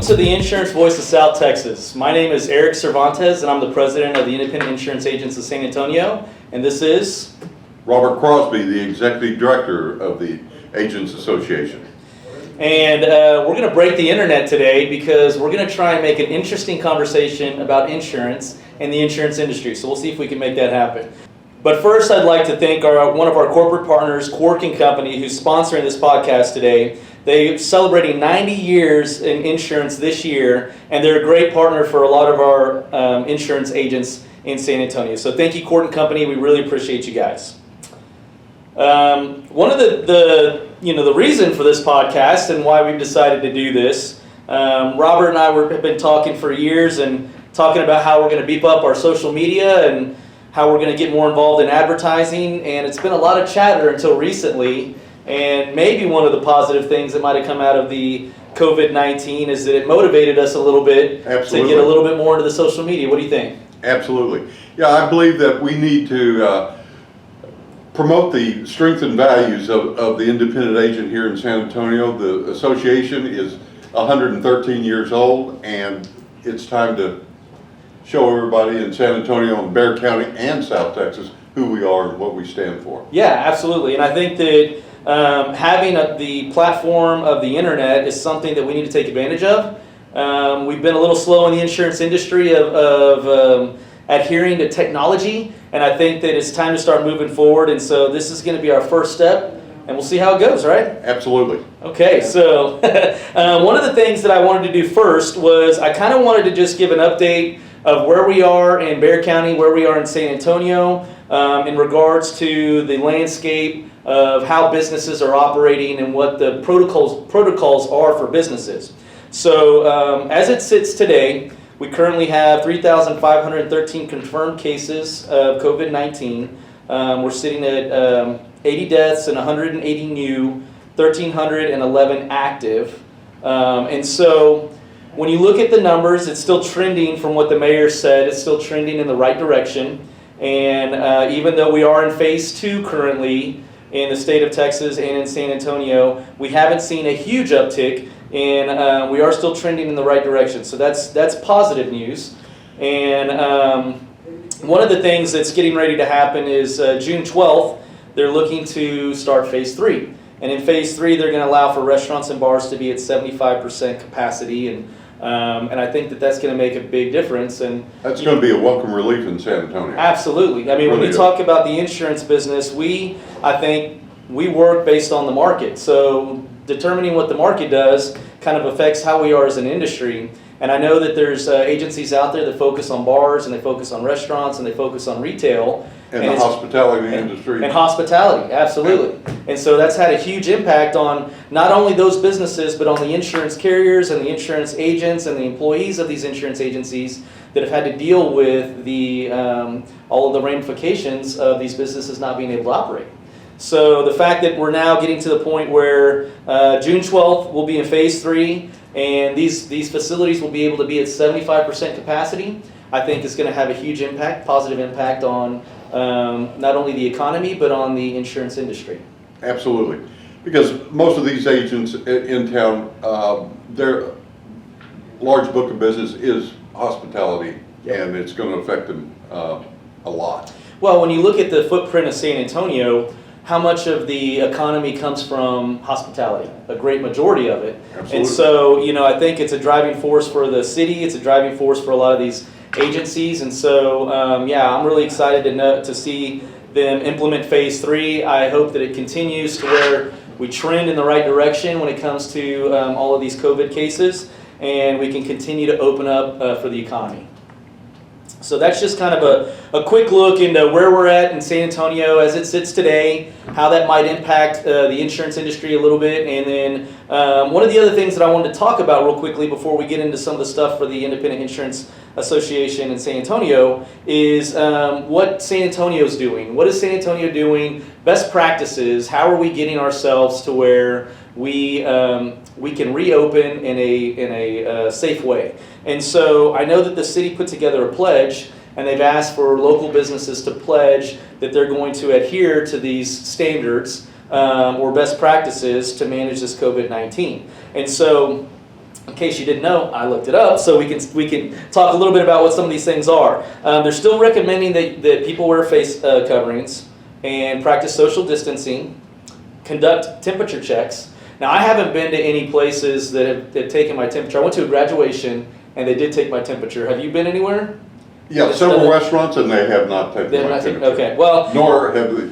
To the Insurance Voice of South Texas. My name is Eric Cervantes, and I'm the president of the Independent Insurance Agents of San Antonio, and this is Robert Crosby, the executive director of the Agents Association. And we're going to break the internet today because we're going to try and make an interesting conversation about insurance and the insurance industry. So we'll see if we can make that happen. But first, I'd like to thank one of our corporate partners, Quark & Company, who's sponsoring this podcast today. They're celebrating 90 years in insurance this year, and they're a great partner for a lot of our insurance agents in San Antonio. So thank you, Quark & Company. We really appreciate you guys. One of the reason for this podcast and why we've decided to do this, Robert and I have been talking for years and talking about how we're going to beef up our social media and how we're going to get more involved in advertising, and it's been a lot of chatter until recently. And maybe one of the positive things that might have come out of the COVID-19 is that it motivated us a little bit to get a little bit more into the social media. What do you think? Absolutely. Yeah, I believe that we need to promote the strengths and values of the independent agent here in San Antonio. The association is 113 years old, and it's time to show everybody in San Antonio and Bexar County and South Texas who we are and what we stand for. Yeah, absolutely. And I think that having the platform of the internet is something that we need to take advantage of. We've been a little slow in the insurance industry of adhering to technology, and I think that it's time to start moving forward. And so this is going to be our first step, and we'll see how it goes, right? Absolutely. Okay, so one of the things that I wanted to do first was I kind of wanted to just give an update of where we are in Bexar County, where we are in San Antonio, in regards to the landscape of how businesses are operating and what the protocols are for businesses. So as it sits today, we currently have 3,513 confirmed cases of COVID-19. We're sitting at 80 deaths and 180 new, 1,311 active. And so when you look at the numbers, it's still trending from what the mayor said. It's still trending in the right direction. And even though we are in phase 2 currently in the state of Texas and in San Antonio, we haven't seen a huge uptick, and we are still trending in the right direction. So that's positive news. And one of the things that's getting ready to happen is June 12th, they're looking to start phase 3. And in phase 3, they're going to allow for restaurants and bars to be at 75% capacity, and I think that that's going to make a big difference. And that's going to be a welcome relief in San Antonio. Absolutely. I mean, when you talk about the insurance business, I think we work based on the market. So determining what the market does kind of affects how we are as an industry. And I know that there's agencies out there that focus on bars, and they focus on restaurants, and they focus on retail. And the hospitality industry. And hospitality, absolutely. And so that's had a huge impact on not only those businesses, but on the insurance carriers and the insurance agents and the employees of these insurance agencies that have had to deal with all of the ramifications of these businesses not being able to operate. So the fact that we're now getting to the point where June 12th we'll be in phase 3, and these facilities will be able to be at 75% capacity, I think is going to have a huge impact, positive impact on not only the economy, but on the insurance industry. Absolutely. Because most of these agents in town, their large book of business is hospitality, and it's going to affect them a lot. Well, when you look at the footprint of San Antonio, how much of the economy comes from hospitality? A great majority of it. Absolutely. And so, I think it's a driving force for the city. It's a driving force for a lot of these agencies. And so, I'm really excited to see them implement phase 3. I hope that it continues to where we trend in the right direction when it comes to all of these COVID cases, and we can continue to open up for the economy. So that's just kind of a quick look into where we're at in San Antonio as it sits today, how that might impact the insurance industry a little bit, and then one of the other things that I wanted to talk about real quickly before we get into some of the stuff for the Independent Insurance Association in San Antonio is what San Antonio's doing. What is San Antonio doing? Best practices. How are we getting ourselves to where we can reopen in a safe way? And so I know that the city put together a pledge, and they've asked for local businesses to pledge that they're going to adhere to these standards or best practices to manage this COVID-19. And so, in case you didn't know, I looked it up, so we can talk a little bit about what some of these things are. They're still recommending that people wear face coverings and practice social distancing, conduct temperature checks. Now, I haven't been to any places that have taken my temperature. I went to a graduation, and they did take my temperature. Have you been anywhere? Yeah, several restaurants, and they have not taken my temperature. Okay, well. Nor have they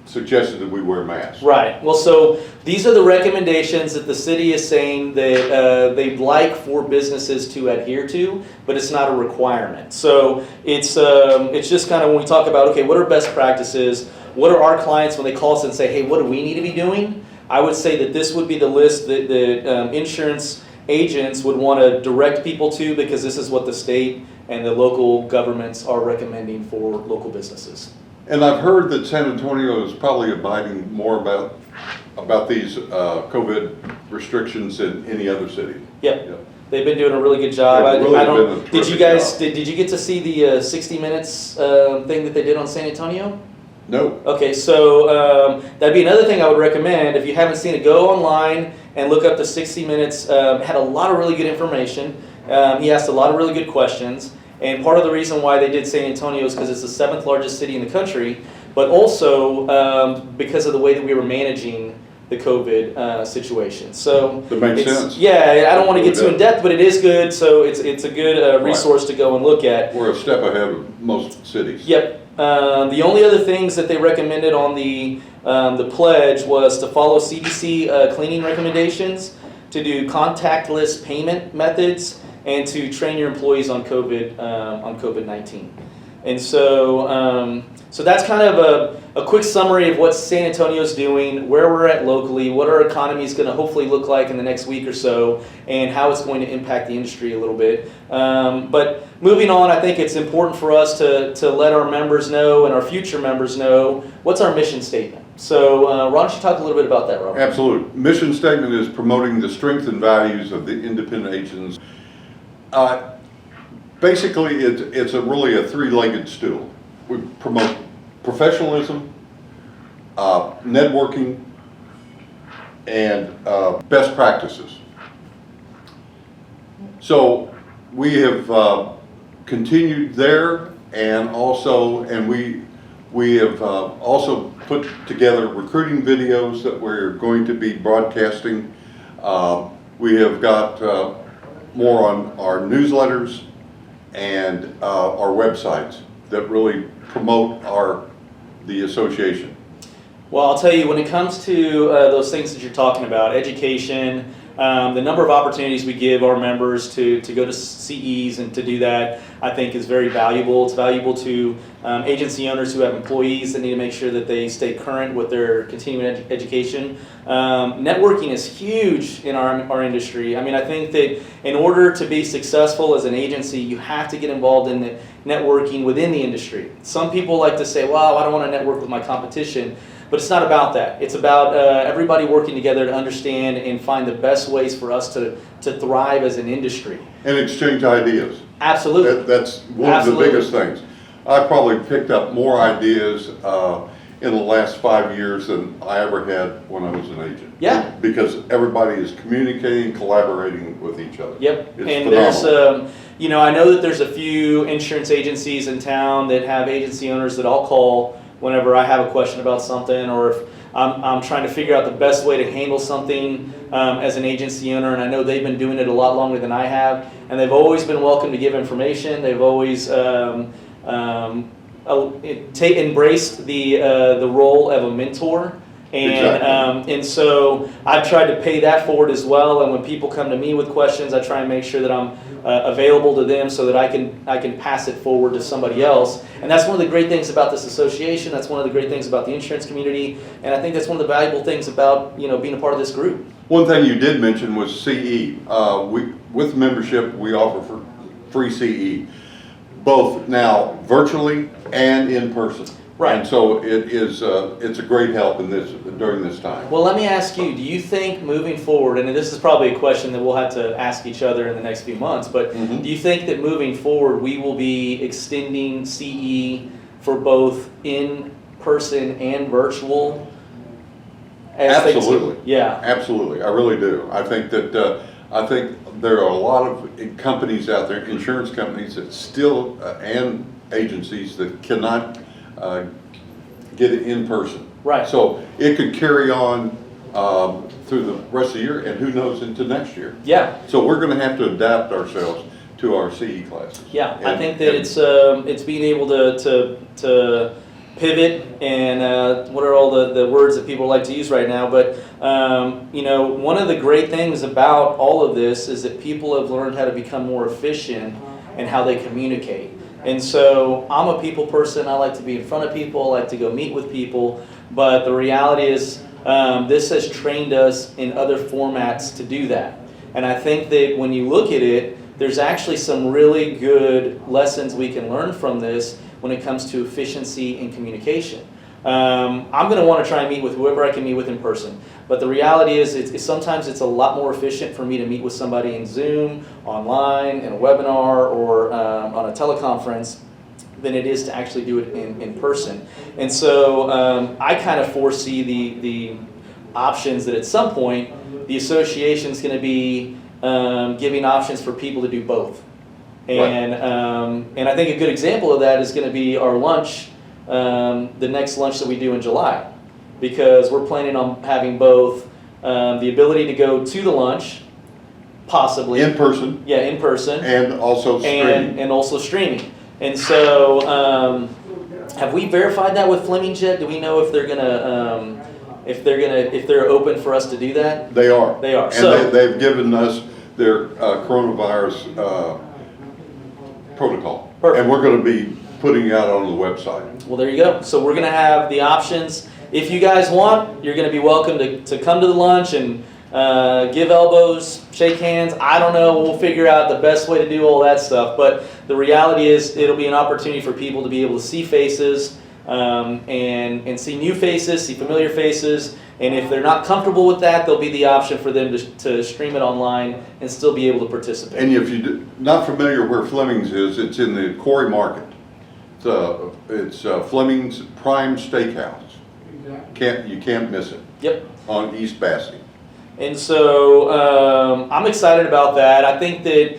suggested that we wear masks. Right. Well, so these are the recommendations that the city is saying that they'd like for businesses to adhere to, but it's not a requirement. So it's just kind of when we talk about, okay, what are best practices? What are our clients when they call us and say, hey, what do we need to be doing? I would say that this would be the list that the insurance agents would want to direct people to, because this is what the state and the local governments are recommending for local businesses. And I've heard that San Antonio is probably abiding more about these COVID restrictions than any other city. Yep. They've been doing a really good job. They've really done a Did you terrific guys job. did you get to see the 60 Minutes thing that they did on San Antonio? No. Okay, so that'd be another thing I would recommend. If you haven't seen it, go online and look up the 60 Minutes. Had a lot of really good information. He asked a lot of really good questions. And part of the reason why they did San Antonio is because it's the 7th largest city in the country, but also because of the way that we were managing the COVID situation. So That makes sense. Yeah, I don't want to get too in depth, but it is good. So it's a good resource to go and look at. We're a step ahead of most cities. Yep. The only other things that they recommended on the pledge was to follow CDC cleaning recommendations, to do contactless payment methods, and to train your employees on COVID-19. And so so that's kind of a quick summary of what San Antonio's doing, where we're at locally, what our economy is going to hopefully look like in the next week or so, and how it's going to impact the industry a little bit. But moving on, I think it's important for us to let our members know and our future members know what's our mission statement. So why don't you talk a little bit about that, Robert? Absolutely. Mission statement is promoting the strength and values of the independent agents. Basically, it's really a three-legged stool. We promote professionalism, networking, and best practices. So we have continued there, and we have also put together recruiting videos that we're going to be broadcasting. We have got more on our newsletters and our websites that really promote the association. Well, I'll tell you, when it comes to those things that you're talking about, education, the number of opportunities we give our members to go to CEs and to do that, I think is very valuable. It's valuable to agency owners who have employees that need to make sure that they stay current with their continuing education. Networking is huge in our industry. I mean, I think that in order to be successful as an agency, you have to get involved in the networking within the industry. Some people like to say, well, I don't want to network with my competition. But it's not about that. It's about everybody working together to understand and find the best ways for us to thrive as an industry. And exchange ideas. Absolutely. That's one of the biggest things. I probably picked up more ideas in the last 5 years than I ever had when I was an agent. Yeah. Because everybody is communicating, collaborating with each other. Yep. It's and phenomenal. there's, I know that there's a few insurance agencies in town that have agency owners that I'll call whenever I have a question about something, or if I'm trying to figure out the best way to handle something as an agency owner, and I know they've been doing it a lot longer than I have, and they've always been welcome to give information. They've always embraced the role of a mentor, And, Exactly. and so I've tried to pay that forward as well. And when people come to me with questions, I try and make sure that I'm available to them so that I can pass it forward to somebody else. And that's one of the great things about this association. That's one of the great things about the insurance community. And I think that's one of the valuable things about, being a part of this group. One thing you did mention was CE. With membership, we offer for free CE, both now virtually and in person. Right. And so it's a great help during this time. Well, let me ask you, do you think moving forward, and this is probably a question that we'll have to ask each other in the next few months, but Mhm. do you think that moving forward we will be extending CE for both in-person and virtual? Absolutely. Yeah. Absolutely, I really do. I think there are a lot of companies out there, insurance companies that still, and agencies that cannot get it in person. Right. So it could carry on through the rest of the year, and who knows, into next year. Yeah. So we're going to have to adapt ourselves to our CE classes. Yeah, I And- think that it's being able to pivot and what are all the words that people like to use right now. But one of the great things about all of this is that people have learned how to become more efficient in how they communicate. And so I'm a people person. I like to be in front of people. I like to go meet with people. But the reality is this has trained us in other formats to do that. And I think that when you look at it, there's actually some really good lessons we can learn from this when it comes to efficiency in communication. I'm going to want to try and meet with whoever I can meet with in person. But the reality is, sometimes it's a lot more efficient for me to meet with somebody in Zoom, online, in a webinar, or on a teleconference than it is to actually do it in person. And so I kind of foresee the options that at some point the association is going to be giving options for people to do both. And I think a good example of that is going to be our lunch, the next lunch that we do in July, because we're planning on having both the ability to go to the lunch, possibly In person in person, and also streaming. and also streaming. And so, have we verified that with Fleming's yet? Do we know if they're open for us to do that? They are. They are. And So- they've given us their coronavirus protocol. Perfect. And we're going to be putting it out on the website. Well, there you go. So we're going to have the options. If you guys want, you're going to be welcome to come to the lunch and give elbows, shake hands. I don't know. We'll figure out the best way to do all that stuff. But the reality is it'll be an opportunity for people to be able to see faces and see new faces, see familiar faces. And if they're not comfortable with that, there'll be the option for them to stream it online and still be able to participate. And if you're not familiar where Fleming's is, it's in the Quarry Market. It's Fleming's Prime Steakhouse. You can't miss it. Yep. On East Bassey. And so I'm excited about that. I think that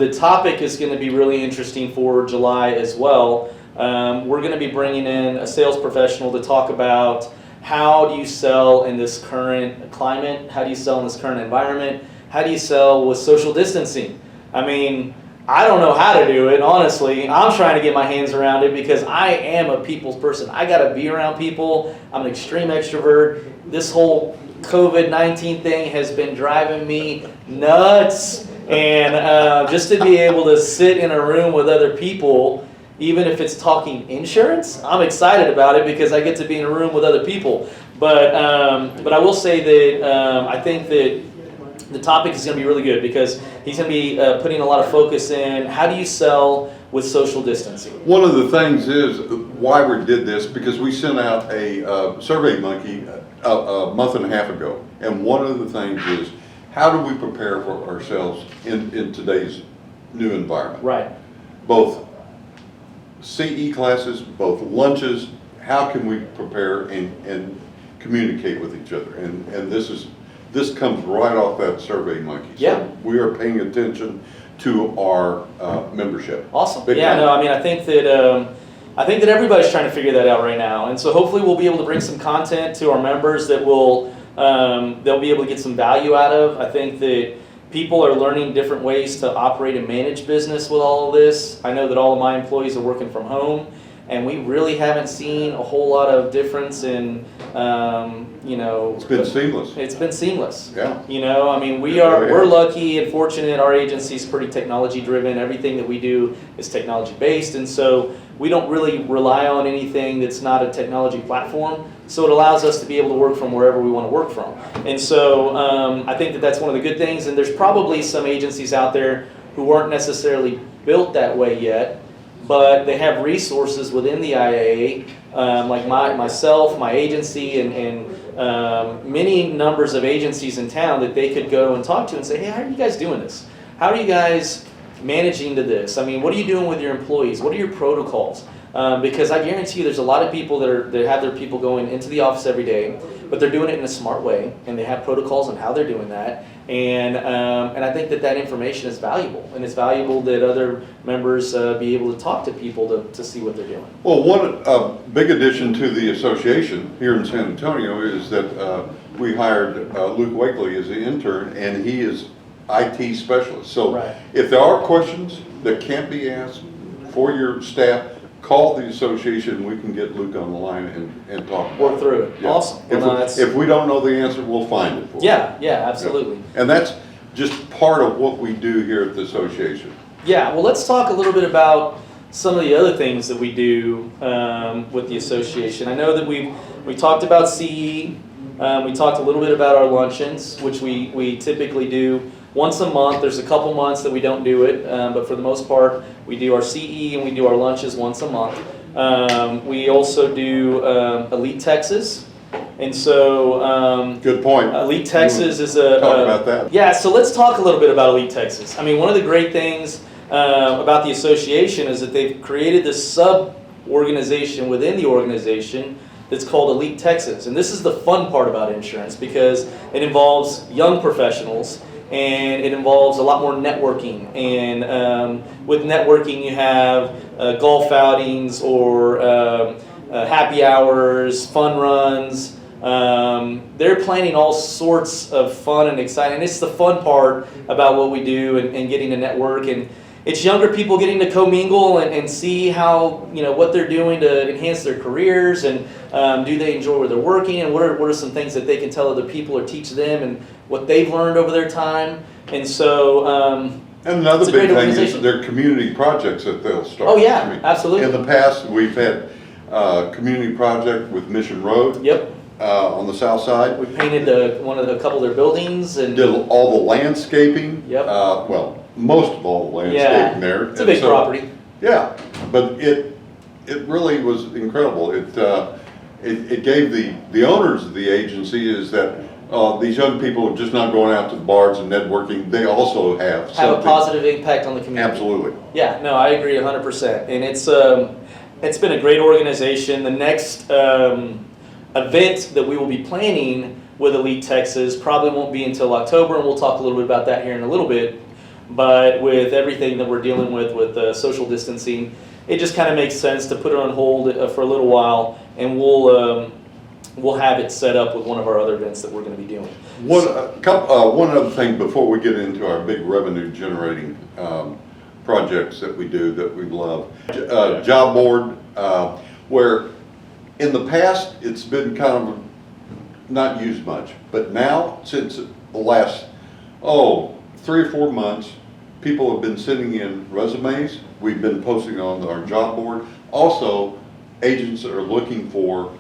the topic is going to be really interesting for July as well. We're going to be bringing in a sales professional to talk about how do you sell in this current climate? How do you sell in this current environment? How do you sell with social distancing? I mean, I don't know how to do it, honestly. I'm trying to get my hands around it because I am a people's person. I got to be around people. I'm an extreme extrovert. This whole COVID-19 thing has been driving me nuts. And just to be able to sit in a room with other people, even if it's talking insurance, I'm excited about it because I get to be in a room with other people. But I will say that I think that the topic is going to be really good because he's going to be putting a lot of focus in how do you sell with social distancing. One of the things is why we did this, because we sent out a Survey Monkey a month and a half ago. And one of the things is how do we prepare for ourselves in today's new environment? Right. Both CE classes, both lunches, how can we prepare and communicate with each other? And this comes right off that Survey Monkey. Yeah. So we are paying attention to our membership. Awesome. Big Yeah, time. no, I mean, I think that everybody's trying to figure that out right now. And so hopefully we'll be able to bring some content to our members that they'll be able to get some value out of. I think that people are learning different ways to operate and manage business with all of this. I know that all of my employees are working from home. and we really haven't seen a whole lot of difference in, you know. It's been seamless. It's been seamless. Yeah. You know, I mean, Yeah. we're lucky and fortunate. Our agency's pretty technology driven. Everything that we do is technology based, and so we don't really rely on anything that's not a technology platform. So it allows us to be able to work from wherever we want to work from. And so I think that that's one of the good things. And there's probably some agencies out there who weren't necessarily built that way yet, but they have resources within the IAA, like myself, my agency, and many numbers of agencies in town that they could go and talk to and say, hey, how are you guys doing this? How are you guys managing to this? I mean, what are you doing with your employees? What are your protocols? Because I guarantee you there's a lot of people that have their people going into the office every day, but they're doing it in a smart way, and they have protocols on how they're doing that. And I think that information is valuable, and it's valuable that other members be able to talk to people to see what they're doing. Well, one big addition to the association here in San Antonio is that we hired Luke Wakely as the intern, and he is IT specialist. So Right. if there are questions that can't be asked for your staff, call the association. We can get Luke on the line and talk about Work through it. Yeah. Awesome. Well, no, that's- If we don't know the answer, we'll find it for you. Yeah, absolutely. And that's just part of what we do here at the association. Yeah, well, let's talk a little bit about some of the other things that we do with the association. I know that we talked about CE. We talked a little bit about our luncheons, which we typically do once a month. There's a couple months that we don't do it, but for the most part, we do our CE and we do our lunches once a month. We also do Elite Texas. And so, Good point. Elite Texas is a... Talk about that. Yeah, so let's talk a little bit about Elite Texas. I mean, one of the great things about the association is that they've created this sub-organization within the organization that's called Elite Texas. And this is the fun part about insurance because it involves young professionals and it involves a lot more networking. And with networking, you have golf outings or happy hours, fun runs. They're planning all sorts of fun and exciting. And it's the fun part about what we do and getting to network. And it's younger people getting to commingle and see how, you know, what they're doing to enhance their careers and do they enjoy where they're working and what are some things that they can tell other people or teach them and what they've learned over their time. And so And another it's a big great thing is organization. their community projects that they'll start. Oh, yeah, absolutely. In the past, we've had a community project with Mission Road. Yep. On the south side. We painted a couple of their buildings and Did all the landscaping. Yep. Well, most of all the landscaping there. It's a big property. Yeah, but it really was incredible. It gave the owners of the agency is that these young people are just not going out to the bars and networking. They also have a something. positive impact on the community. Absolutely. Yeah, no, I agree 100%. And it's been a great organization. The next event that we will be planning with Elite Texas probably won't be until October, and we'll talk a little bit about that here in a little bit. But with everything that we're dealing with social distancing, it just kind of makes sense to put it on hold for a little while, and we'll have it set up with one of our other events that we're going to be doing. One other thing before we get into our big revenue generating projects that we do that we love. Job board, where in the past it's been kind of not used much, but now since the last 3 or 4 months, people have been sending in resumes. We've been posting on our job board. Also, agents that are looking for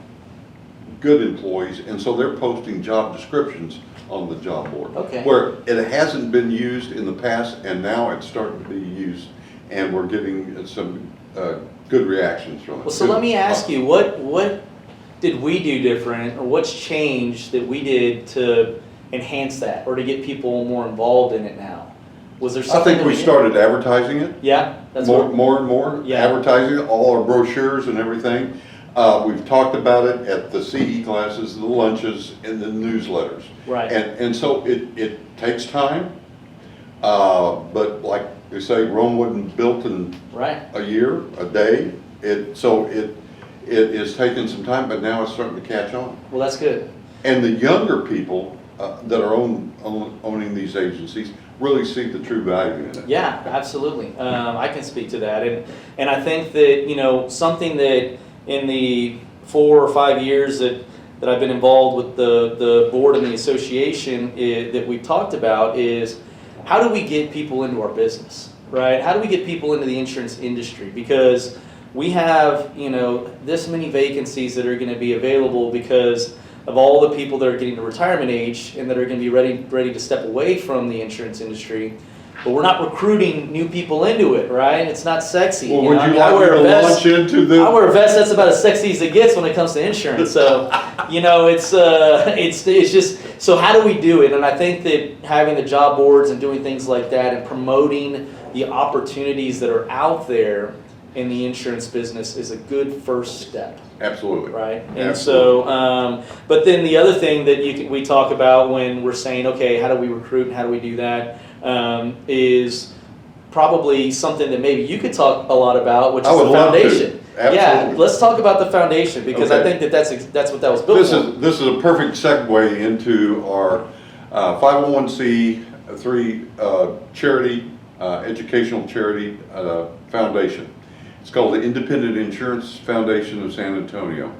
good employees, and so they're posting job descriptions on the job board. Okay. Where it hasn't been used in the past, and now it's starting to be used, and we're getting some good reactions from it. Well, so let me ask you, what did we do different, or what's changed that we did to enhance that, or to get people more involved in it now? Was there I something think that we did? started advertising it. Yeah, that's More what. and more, Yeah. advertising it, all our brochures and everything. We've talked about it at the CE classes, the lunches, and the newsletters. Right. And so it takes time, but like they say, Rome wasn't built in Right. a year, a day. It is taking some time, but now it's starting to catch on. Well, that's good. And the younger people that are owning these agencies really see the true value in it. Yeah, absolutely. I can speak to that, and I think that, you know, something that in the 4 or 5 years that I've been involved with the board and the association that we've talked about is how do we get people into our business, right? How do we get people into the insurance industry? Because we have, you know, this many vacancies that are going to be available because of all the people that are getting to retirement age and that are going to be ready to step away from the insurance industry. But we're not recruiting new people into it, right? It's not sexy. Well, you would know? I you mean, I like me wear to a vest. launch into the? I wear a vest that's about as sexy as it gets when it comes to insurance. So, you know, it's just, so how do we do it? And I think that having the job boards and doing things like that and promoting the opportunities that are out there in the insurance business is a good first step. Absolutely. Right. And Absolutely. so, but then the other thing that we talk about when we're saying, okay, how do we recruit and how do we do that, is probably something that maybe you could talk a lot about, which is I would the love to. foundation. Absolutely. Yeah, let's talk about the foundation because I Okay. think that's what that was built for. This is a perfect segue into our 501c3 charity, educational charity foundation. It's called the Independent Insurance Foundation of San Antonio.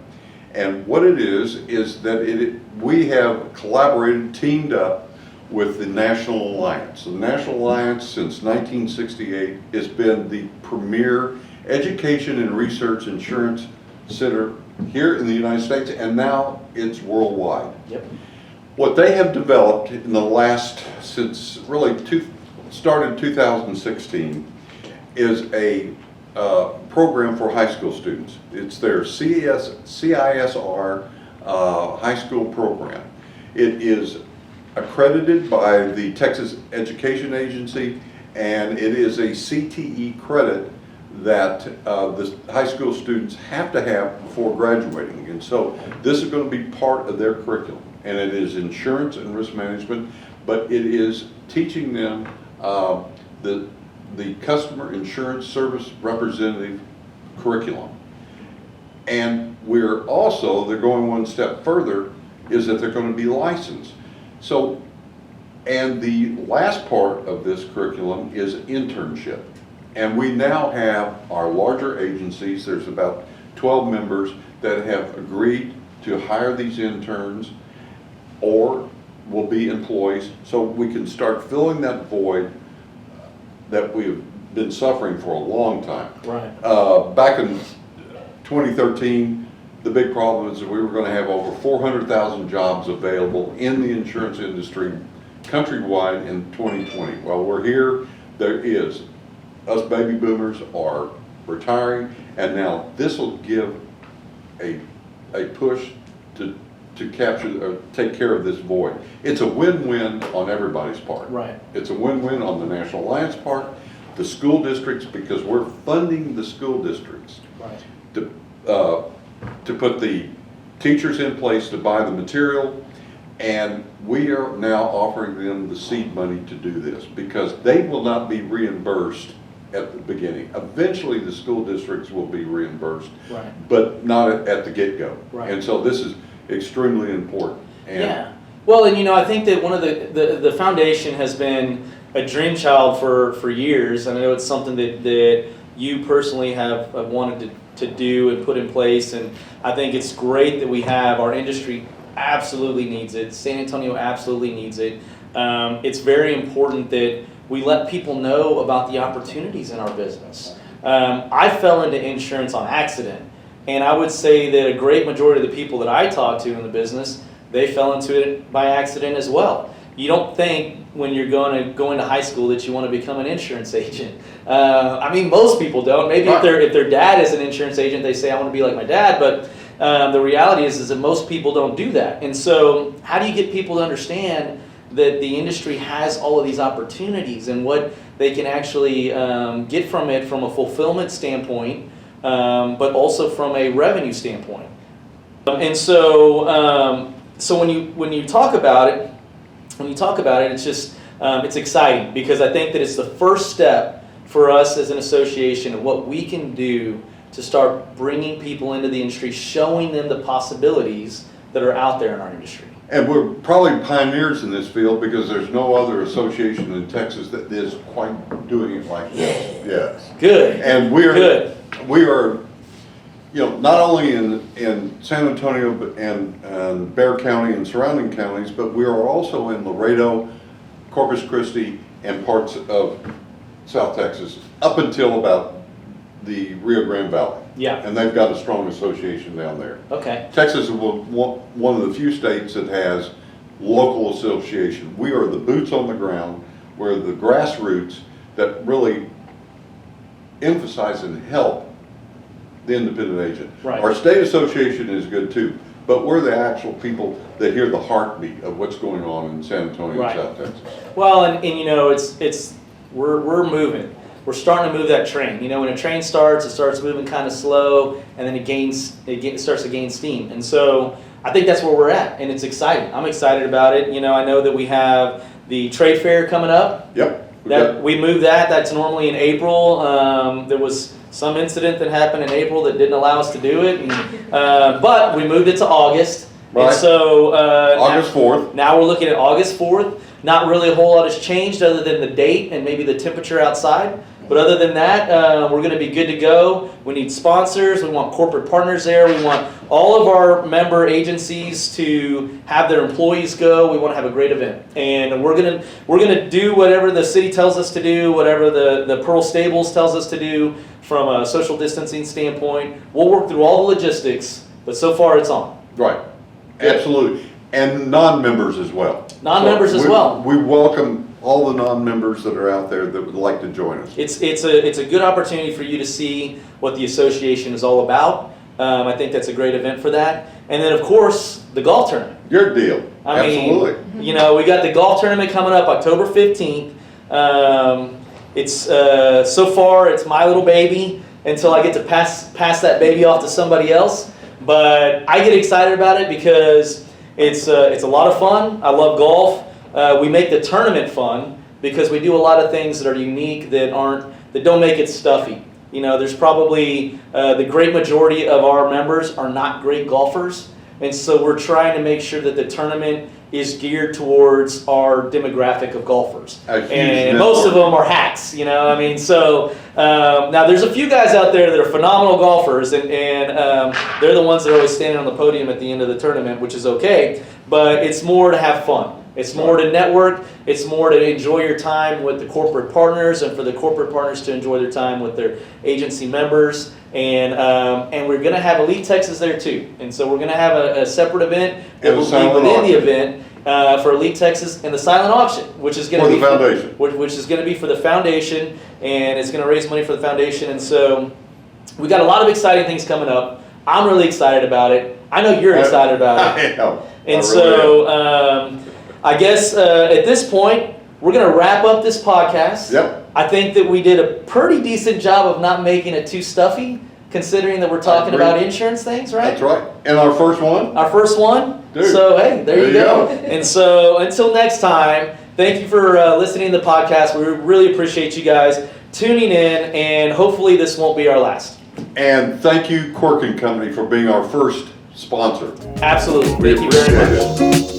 And what it is that we have collaborated, teamed up with the National Alliance. The National Alliance, since 1968, has been the premier education and research insurance center here in the United States, and now it's worldwide. Yep. What they have developed in the last, since really started 2016, is a program for high school students. It's their CISR high school program. It is accredited by the Texas Education Agency, and it is a CTE credit that the high school students have to have before graduating. And so this is going to be part of their curriculum. And it is insurance and risk management, but it is teaching them the customer insurance service representative curriculum. And they're going one step further, is that they're going to be licensed. So, and the last part of this curriculum is internship. And we now have our larger agencies, there's about 12 members that have agreed to hire these interns or will be employees, so we can start filling that void that we've been suffering for a long time. Right. Back in 2013, the big problem is that we were going to have over 400,000 jobs available in the insurance industry countrywide in 2020. Well, we're here, there is. Us baby boomers are retiring, and now this will give a push to capture or take care of this void. It's a win-win on everybody's part. Right. It's a win-win on the National Alliance part, the school districts, because we're funding the school districts Right. to put the teachers in place to buy the material, and we are now offering them the seed money to do this because they will not be reimbursed at the beginning. Eventually, the school districts will be reimbursed, Right. but not at the get-go. Right. And so this is extremely important. And Yeah. Well, and you know, I think that one of the foundation has been a dream child for years. And I know it's something that you personally have wanted to do and put in place. And I think it's great that we have, our industry absolutely needs it. San Antonio absolutely needs it. It's very important that we let people know about the opportunities in our business. I fell into insurance on accident. And I would say that a great majority of the people that I talk to in the business, they fell into it by accident as well. You don't think when you're going to high school that you want to become an insurance agent. I mean, most people don't. Maybe if their dad is an insurance agent, they say, I want to be like my dad. But the reality is that most people don't do that. And so how do you get people to understand that the industry has all of these opportunities and what they can actually get from it from a fulfillment standpoint, but also from a revenue standpoint? And so, so when you talk about it, it's just it's exciting because I think that it's the first step for us as an association of what we can do to start bringing people into the industry, showing them the possibilities that are out there in our industry. And we're probably pioneers in this field because there's no other association in Texas that is quite doing it like this. Yes. Good. And we are, not only in San Antonio and Bexar County and surrounding counties, but we are also in Laredo, Corpus Christi, and parts of South Texas up until about the Rio Grande Valley. Yeah. And they've got a strong association down there. Okay. Texas is one of the few states that has local association. We are the boots on the ground. We're the grassroots that really emphasize and help the independent agent. Right. Our state association is good too, but we're the actual people that hear the heartbeat of what's going on in San Antonio Right. and South Texas. Well, and we're moving. We're starting to move that train. When a train starts, it starts moving kind of slow, and then it starts to gain steam. And so I think that's where we're at, and it's exciting. I'm excited about it. I know that we have the trade fair coming up. Yep. We moved that. That's normally in April. There was some incident that happened in April that didn't allow us to do it, but we moved it to August. Right. And so August 4th. Now we're looking at August 4th. Not really a whole lot has changed other than the date and maybe the temperature outside. But other than that, we're going to be good to go. We need sponsors. We want corporate partners there. We want all of our member agencies to have their employees go. We want to have a great event, and we're gonna do whatever the city tells us to do, whatever the Pearl Stables tells us to do from a social distancing standpoint. We'll work through all the logistics, but so far it's on. Right. Absolutely. And non-members as well. Non-members as well. We welcome all the non-members that are out there that would like to join us. It's a good opportunity for you to see what the association is all about. I think that's a great event for that. And then, of course, the golf tournament. Your deal. Absolutely. We got the golf tournament coming up October 15th. It's so far it's my little baby until I get to pass that baby off to somebody else. But I get excited about it because it's a lot of fun. I love golf. We make the tournament fun because we do a lot of things that are unique that don't make it stuffy. There's probably the great majority of our members are not great golfers, and so we're trying to make sure that the tournament is geared towards our demographic of golfers. And most of them are hacks, So now there's a few guys out there that are phenomenal golfers, and they're the ones that are always standing on the podium at the end of the tournament, which is okay. But it's more to have fun. It's more to network. It's more to enjoy your time with the corporate partners, and for the corporate partners to enjoy their time with their agency members. And we're going to have Elite Texas there too. And so we're going to have a separate event that will be within the event for Elite Texas, and the silent auction, which is going to be for the foundation, which is going to be for the foundation, and it's going to raise money for the foundation. And so we got a lot of exciting things coming up. I'm really excited about it. I know you're excited about it. I guess at this point, we're going to wrap up this podcast. Yep. I think that we did a pretty decent job of not making it too stuffy, considering that we're talking about insurance things, right? That's right. And our first one? Our first one. Dude, so, hey, there you go. And so, until next time, thank you for listening to the podcast. We really appreciate you guys tuning in, and hopefully this won't be our last. And thank you, Quirk & Company, for being our first sponsor. Absolutely. Thank you very much.